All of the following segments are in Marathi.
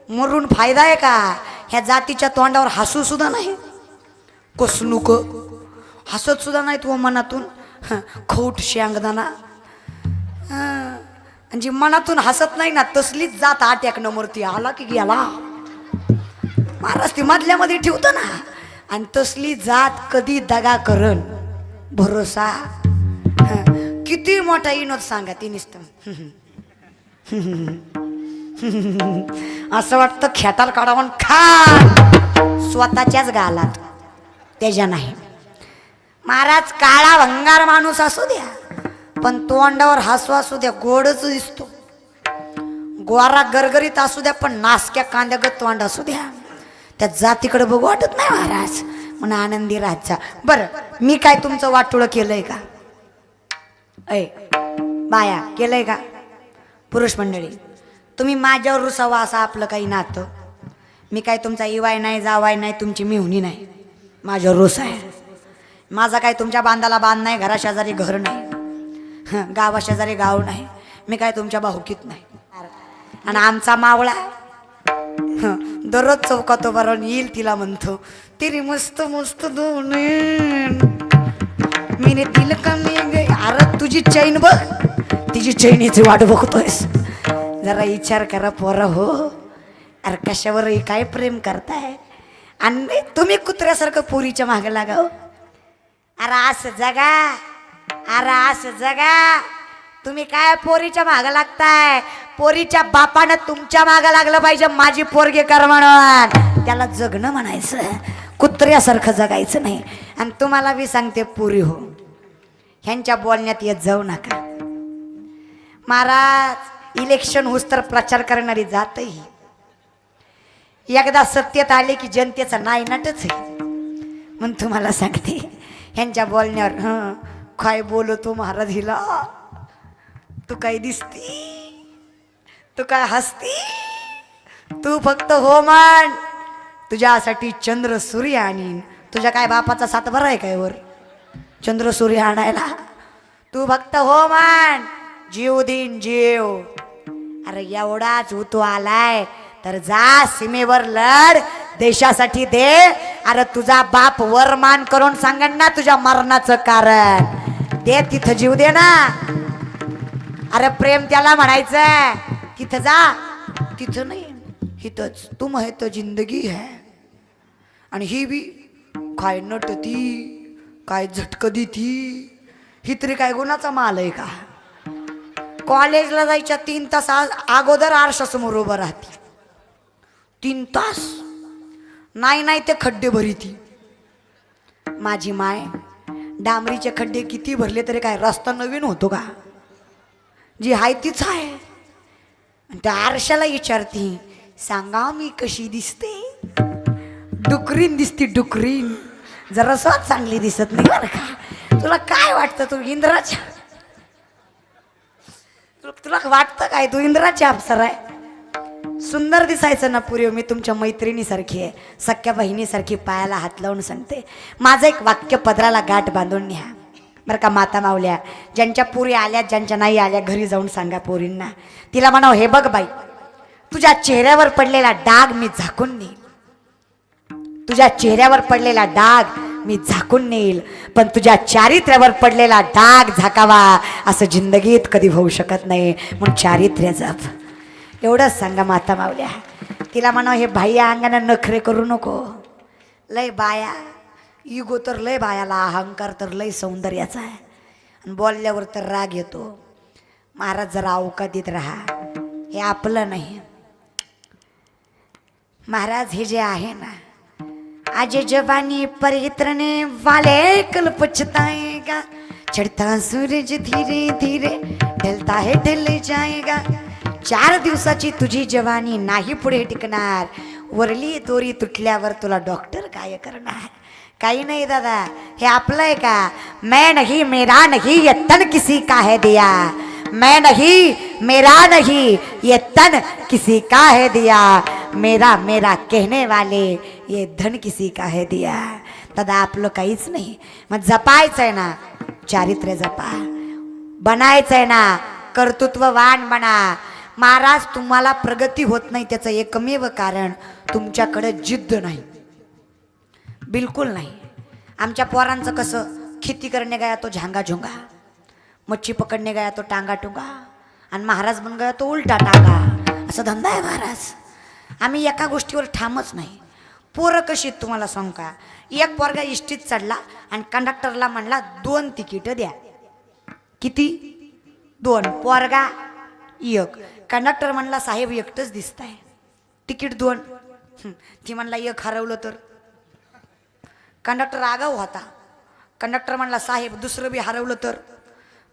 मरून फायदा आहे का? ह्या जातीच्या तोंडावर हसू सुद्धा नाही, कसनुक हसत सुद्धा नाही तू मनातून खोट शेंगदाणा. जी मनातून हसत नाही ना तसलीच जात अटॅक नंबरती आला की गेला महाराज ती मधल्यामध्ये ठेवतो ना. आणि तसली जात कधी दगा करण भरोसा. किती मोठा इनोद सांगा ती नुसतं असं वाटतं खेटाल काढावून खा स्वतःच्याच गालात त्याच्या नाही. महाराज काळा भंगार माणूस असू द्या पण तोंडावर हसू असू द्या गोडच दिसतो. गोरा गरगरीत असू द्या पण नासक्या कांद्यागत तोंड असू द्या त्या जातीकडे बघू वाटत नाही महाराज. म्हणून आनंदी राहायचा. बरं मी काय तुमचं वाटोळं केलंय का? ऐ बाया केलंय का? पुरुष मंडळी तुम्ही माझ्यावर रुसावा असं आपलं काही नातं. मी काय तुमचा इवाय नाही जावाय नाही तुमची मिहुनी नाही. माझ्यावर रोस आहे. माझा काय तुमच्या बांधाला बांध नाही, घराशेजारी घर नाही, गावाशेजारी गाव नाही. मी काय तुमच्या भाऊकीत नाही. आणि आमचा मावळा दररोज चौकात उभारून येईल तिला म्हणतो तिरी मस्त मस्त दोन मीने दिल का मी गे. अरे तुझी चैन बघ, तिची चैनीची वाट बघतोयस. जरा विचार करा पोरा हो. अरे कशावरही काय प्रेम करताय आणि तुम्ही कुत्र्यासारखं पोरीच्या मागे लागाव. अरे असं जगा, अरे असं जगा. तुम्ही काय पोरीच्या मागे लागताय? पोरीच्या बापानं तुमच्या मागे लागलं पाहिजे माझी पोरगी कर म्हणून. त्याला जगणं म्हणायचं, कुत्र्यासारखं जगायचं नाही. आणि तुम्हाला बी सांगते पोरी हो ह्यांच्या बोलण्यात येत जाऊ नका. महाराज इलेक्शन होस तर प्रचार करणारी जातही एकदा सत्तेत आले की जनतेचा नायनाटच आहे. म्हणून तुम्हाला सांगते ह्यांच्या बोलण्यावर काय बोलतो महाराज हिला. तू काय दिसती, तू काय हसती, तू फक्त हो म्हण. तुझ्यासाठी चंद्र सूर्य आणीन. तुझ्या काय बापाचा सातबारा आहे काय वर चंद्र सूर्य आणायला? तू फक्त हो म्हण, जीव दिन जीव. अरे एवढाच तू आलाय तर जा सीमेवर लढ, देशासाठी दे. अरे तुझा बाप वरमान करून सांगन ना तुझ्या मरणाचं कारण. दे तिथं जीव दे ना. अरे प्रेम त्याला म्हणायचं तिथं जा, तिथं नाही हिथंच. तुम है तो जिंदगी है. आणि ही बी काय नटती, काय झटकदी ती. ही तरी काय गुणाचा माल आहे का? कॉलेजला जायच्या 3 तास अगोदर आरशासमोर उभं राहते. 3 तास नाही नाही ते खड्डे भरी ती. माझी माय डांबरीचे खड्डे किती भरले तरी काय रस्ता नवीन होतो का? जी हाय तीच आहे. त्या आरशाला विचारती सांगा मी कशी दिसते? डुकरीन दिसती डुकरीन. जरा स्वतः चांगली दिसत नाही बरं का. तुला काय वाटतं तू इंद्राच्या, तुला वाटतं काय तू इंद्राच्या अप्सरा आहे? सुंदर दिसायचं ना पुरी. मी तुमच्या मैत्रिणीसारखी आहे, सख्या बहिणीसारखी. पायाला हात लावून सांगते माझं एक वाक्य पदराला गाठ बांधून न्या बरं का माता मावल्या. ज्यांच्या पुरी आल्या ज्यांच्या नाही आल्या घरी जाऊन सांगा पोरींना. तिला म्हणाव हे बघ बाई तुझ्या चेहऱ्यावर पडलेला डाग मी झाकून नेईल. तुझ्या चेहऱ्यावर पडलेला डाग मी झाकून नेईल पण तुझ्या चारित्र्यावर पडलेला डाग झाकावा असं जिंदगीत कधी होऊ शकत नाही. म्हणून चारित्र्य जप. एवढंच सांगा माता मावल्या. तिला म्हणाव हे बाह्या अंगाने नखरे करू नको. लय बाया इगो तर लय बायाला, अहंकार तर लय सौंदर्याचा आहे. आणि बोलल्यावर तर राग येतो. महाराज जरा अवकातीत राहा, हे आपलं नाही. महाराज हे जे आहे ना आज जवानी पर इतरने वाले कल पछताएगा. चढ़ता सूरज धीरे धीरे ढलता है ढल जाएगा. 4 दिवसाची तुझी जवानी नाही पुढे टिकणार. वरली दोरी तुटल्यावर तुला डॉक्टर काय करणार? काही नाही दादा, हे आपलं आहे का? मैं नहीं मेरा नहीं ये तन किसी का है दिया. मैं नहीं मेरा नहीं ये तन किसी का है दिया. मेरा मेरा कहने वाले ये धन किसी का है दिया. दादा आपलं काहीच नाही. मग जपायचं आहे ना चारित्र्य जपा. बनायचं आहे ना कर्तृत्ववान बना. महाराज तुम्हाला प्रगती होत नाही त्याचं एकमेव कारण तुमच्याकडे जिद्द नाही, बिलकुल नाही. आमच्या पोरांचं कसं, खेती करणे गया तो झांगा झोंगा, मच्छी पकडणे गया तो टांगा टुंगा, आणि महाराज बन गया तो उलटा टांगा, असा धंदा आहे महाराज. आम्ही एका गोष्टीवर ठामच नाही. पोरं कशी तुम्हाला सांगू का, एक पोरगा इष्टीत चढला आणि कंडक्टरला म्हणला 2 तिकीट द्या. किती? 2. पोरगा 1. कंडक्टर म्हणला साहेब एकटंच दिसताय, तिकीट 2. ती म्हणला 1 हरवलं तर. कंडक्टर आगाऊ होता. कंडक्टर म्हणला साहेब दुसरं बी हरवलं तर.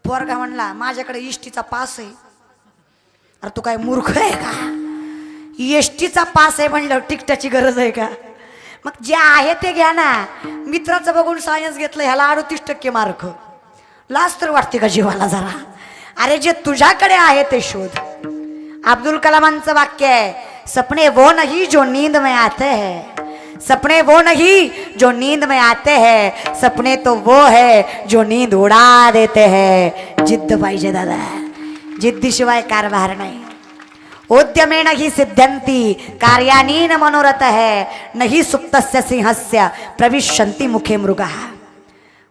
पोरगा म्हणला माझ्याकडे इष्टीचा पास आहे. अरे तू काय मूर्ख आहे का, एसटीचा पास आहे म्हणलं तिकटाची गरज आहे का? मग जे आहे ते घ्या ना. मित्राचं बघून सायन्स घेतलं, ह्याला 38% मार्क. लाज तर वाटते का जीवाला जरा? अरे जे तुझ्याकडे आहे ते शोध. अब्दुल कलामांचं वाक्य आहे, सपने वो नहीं जो नींद में आते हैं, सपने वो नहीं जो नींद में आते हैं, सपने तो वो है जो नींद उडा देते हैं. जिद्द पाहिजे दादा, जिद्दीशिवाय कारभार नाही. उद्यमे नहि सिद्ध्यन्ति कार्यानी न मनोरथ है, नहि सुप्तस्य सिंहस्य प्रविशन्ति मुखे मृगः.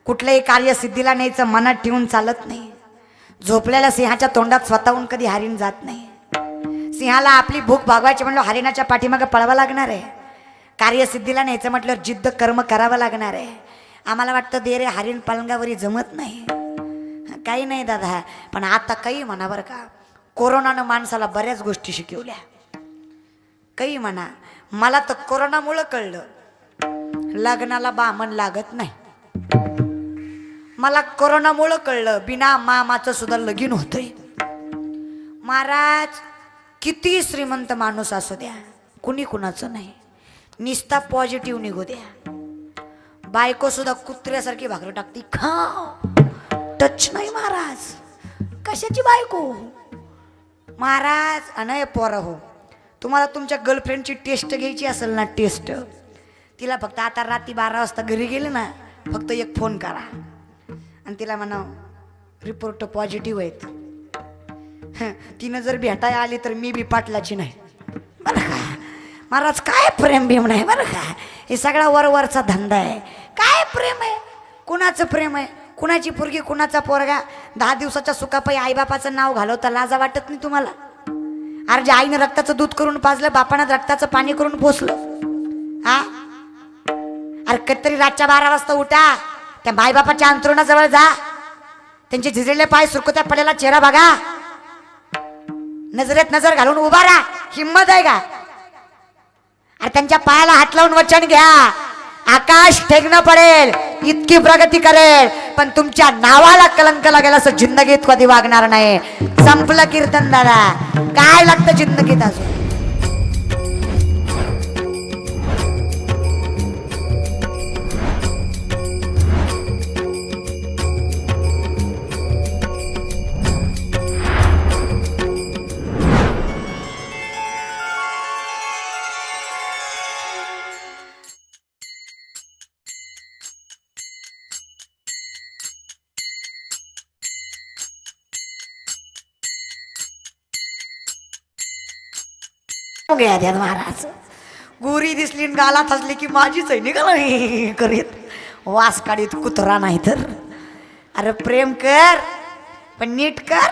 कुठलंही कार्य सिद्धीला न्यायचं मनात ठेवून चालत नाही. झोपलेल्या सिंहाच्या तोंडात स्वतःहून कधी हरिण जात नाही. सिंहाला आपली भूक भागवायची म्हणलं हरिणाच्या पाठीमागे पळावं लागणार आहे. कार्यसिद्धीला न्यायचं म्हटल्यावर जिद्द कर्म करावं लागणार आहे. आम्हाला वाटतं दे रे हरिण पलंगावरी जमत नाही. काही नाही दादा, पण आता काही म्हणा बरं का, कोरोनानं माणसाला बऱ्याच गोष्टी शिकवल्या. काही म्हणा, मला तर कोरोनामुळं कळलं लग्नाला बामण लागत नाही. मला कोरोनामुळं कळलं बिना मामाचं सुद्धा लगीन होतंय. महाराज किती श्रीमंत माणूस असू द्या, कुणी कुणाचं नाही, निस्ता पॉझिटिव्ह निघू द्या. बायको सुद्धा कुत्र्यासारखी भाकरी टाकती, खा टच नाही महाराज. कशाची बायको महाराज? अनय पोरं हो, तुम्हाला तुमच्या गर्लफ्रेंडची टेस्ट घ्यायची असेल ना, टेस्ट, तिला फक्त आता रात्री 12 वाजता घरी गेले ना, फक्त एक फोन करा आणि तिला म्हणा रिपोर्ट पॉझिटिव्ह आहेत. तिनं जर भेटाय आली तर मी बी पाटलाची नाही बरं का महाराज. काय प्रेम भीम नाही बरं का, हे सगळा वरवरचा धंदा आहे. काय प्रेम आहे, कुणाचं प्रेम आहे, कुणाची पोरगी कुणाचा पोरगा. 10 दिवसाच्या सुखापायी आईबापाचं नाव घालवता लाजा वाटत नाही तुम्हाला? अरे जे आईनं रक्ताचं दूध करून पाजलं, बापानं रक्ताचं पाणी करून पोसलं. हा अरे कधीतरी रातच्या 12 वाजता उठा, त्या मायबापाच्या अंथरुणाजवळ जा, त्यांचे झिजलेले पाय सुरकुत्या पडलेला चेहरा बघा, नजरेत नजर घालून उभा राहा. हिम्मत आहे का? अरे त्यांच्या पायाला हात लावून वचन घ्या, आकाश ठेकणं पडेल, इतकी प्रगती करेल, पण तुमच्या नावाला कलंक लागेल असं जिंदगीत कधी वागणार नाही. संपलं कीर्तन दादा, काय लागतं जिंदगीत अजून? गया महाराज गोरी दिसली गालात हसली की माझीच आहे निघाला करीत वास काढीत कुत्रा नाही तर. अरे प्रेम कर पण नीट कर.